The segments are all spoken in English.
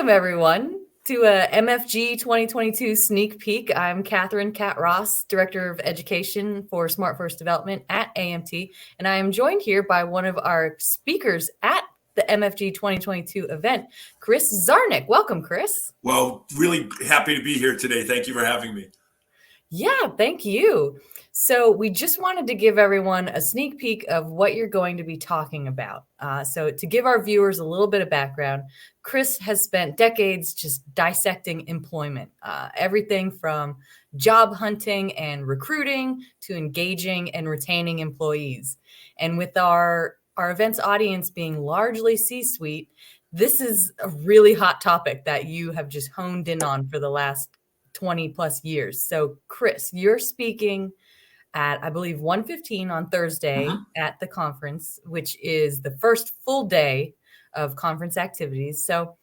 Welcome, everyone, to a MFG 2022 sneak peek. I'm Catherine Cat Ross, Director of Education for Smart First Development at AMT, and I am joined here by one of our speakers at the MFG 2022 event, Chris Czarnik. Welcome, Chris. Well, really happy to be here today. Thank you for having me. Yeah, thank you. So we just wanted to give everyone a sneak peek of what you're going to be talking about. So to give our viewers a little bit of background, Chris has spent decades just dissecting employment, everything from job hunting and recruiting to engaging and retaining employees. And with our event's audience being largely C-suite, this is a really hot topic that you have just honed in on for the last 20 plus years. So Chris, you're speaking at, I believe, 1:15 on Thursday at the conference, which is the first full day of conference activities. So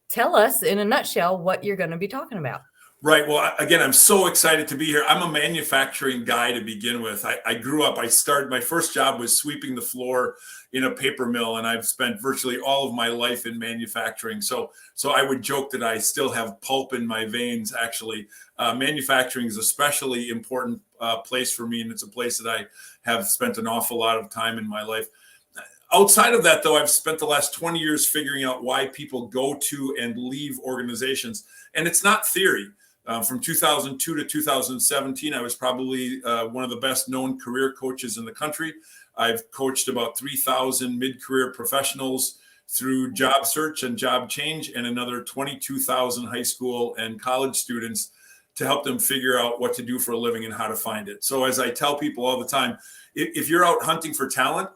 tell us in a nutshell what you're going to be talking about. Right. Well, again, I'm so excited to be here. I'm a manufacturing guy to begin with. I grew up, my first job was sweeping the floor in a paper mill, and I've spent virtually all of my life in manufacturing. So I would joke that I still have pulp in my veins, actually. Manufacturing is a especially important place for me, and it's a place that I have spent an awful lot of time in my life. Outside of that, though, I've spent the last 20 years figuring out why people go to and leave organizations. And it's not theory. From 2002 to 2017, I was probably one of the best known career coaches in the country. I've coached about 3,000 mid-career professionals through job search and job change, and another 22,000 high school and college students to help them figure out what to do for a living and how to find it. So as I tell people all the time, if you're out hunting for talent,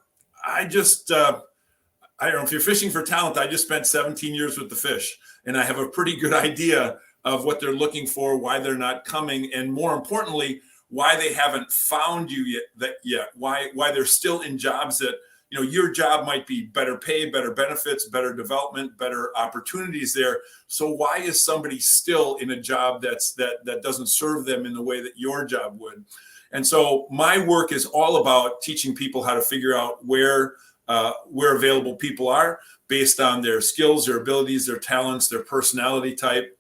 I don't know, if you're fishing for talent, I just spent 17 years with the fish, and I have a pretty good idea of what they're looking for, why they're not coming, and more importantly, why they haven't found you yet, why they're still in jobs that, your job might be better pay, better benefits, better development, better opportunities there. So why is somebody still in a job that doesn't serve them in the way that your job would? And so my work is all about teaching people how to figure out where available people are based on their skills, their abilities, their talents, their personality type,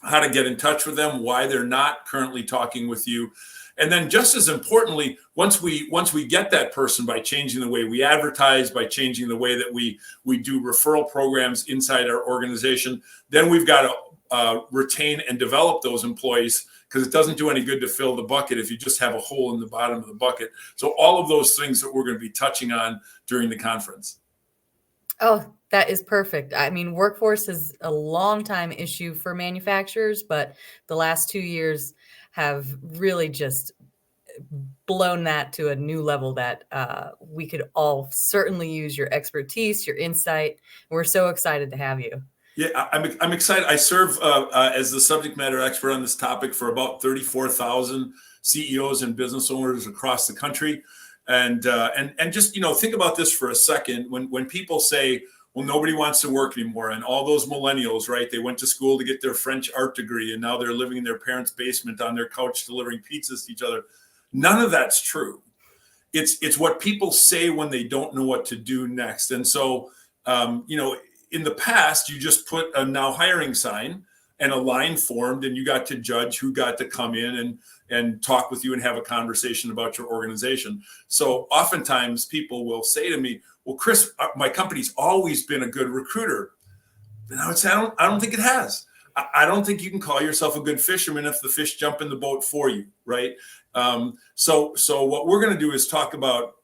how to get in touch with them, why they're not currently talking with you. And then just as importantly, once we get that person, by changing the way we advertise, by changing the way that we do referral programs inside our organization, then we've got to retain and develop those employees, because it doesn't do any good to fill the bucket if you just have a hole in the bottom of the bucket. So all of those things that we're going to be touching on during the conference. Oh, that is perfect. I mean, workforce is a long time issue for manufacturers, but the last 2 years have really just blown that to a new level that we could all certainly use your expertise, your insight. We're so excited to have you. Yeah, I'm excited. I serve as the subject matter expert on this topic for about 34,000 CEOs and business owners across the country. And just, think about this for a second. When people say, well, nobody wants to work anymore, and all those millennials, right? They went to school to get their French art degree, and now they're living in their parents' basement on their couch delivering pizzas to each other. None of that's true. It's what people say when they don't know what to do next. And so, in the past, you just put a now hiring sign and a line formed, and you got to judge who got to come in and talk with you and have a conversation about your organization. So oftentimes people will say to me, well, Chris, my company's always been a good recruiter. And I would say, I don't think it has. I don't think you can call yourself a good fisherman if the fish jump in the boat for you, right? So what we're going to do is talk about,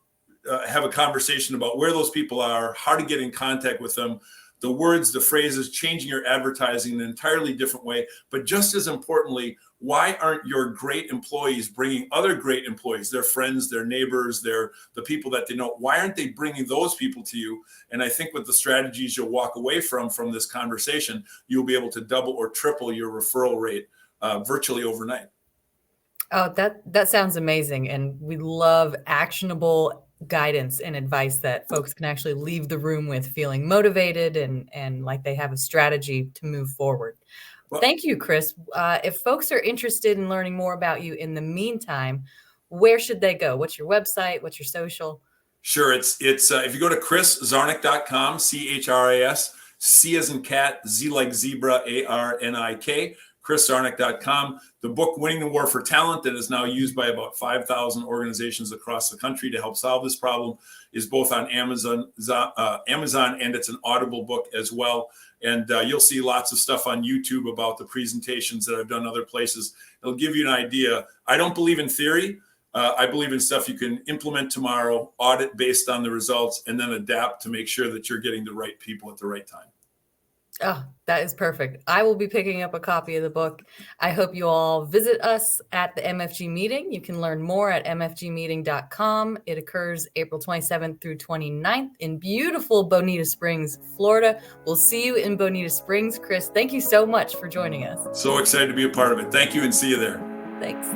have a conversation about where those people are, how to get in contact with them, the words, the phrases, changing your advertising in an entirely different way. But just as importantly, why aren't your great employees bringing other great employees, their friends, their neighbors, the people that they know? Why aren't they bringing those people to you? And I think with the strategies you'll walk away from this conversation, you'll be able to double or triple your referral rate virtually overnight. Oh, that sounds amazing. And we love actionable guidance and advice that folks can actually leave the room with feeling motivated and like they have a strategy to move forward. Well, thank you, Chris. If folks are interested in learning more about you in the meantime, where should they go? What's your website? What's your social? Sure. It's if you go to chrisczarnik.com, C as in cat, Z like zebra, ARNIK, ChrisCzarnik.com. The book, Winning the War for Talent, that is now used by about 5,000 organizations across the country to help solve this problem, is both on Amazon, and it's an Audible book as well. And you'll see lots of stuff on YouTube about the presentations that I've done other places. It'll give you an idea. I don't believe in theory. I believe in stuff you can implement tomorrow, audit based on the results, and then adapt to make sure that you're getting the right people at the right time. Oh, that is perfect. I will be picking up a copy of the book. I hope you all visit us at the MFG meeting. You can learn more at mfgmeeting.com. It occurs April 27th through 29th in beautiful Bonita Springs, Florida. We'll see you in Bonita Springs. Chris, thank you so much for joining us. So excited to be a part of it. Thank you, and see you there. Thanks.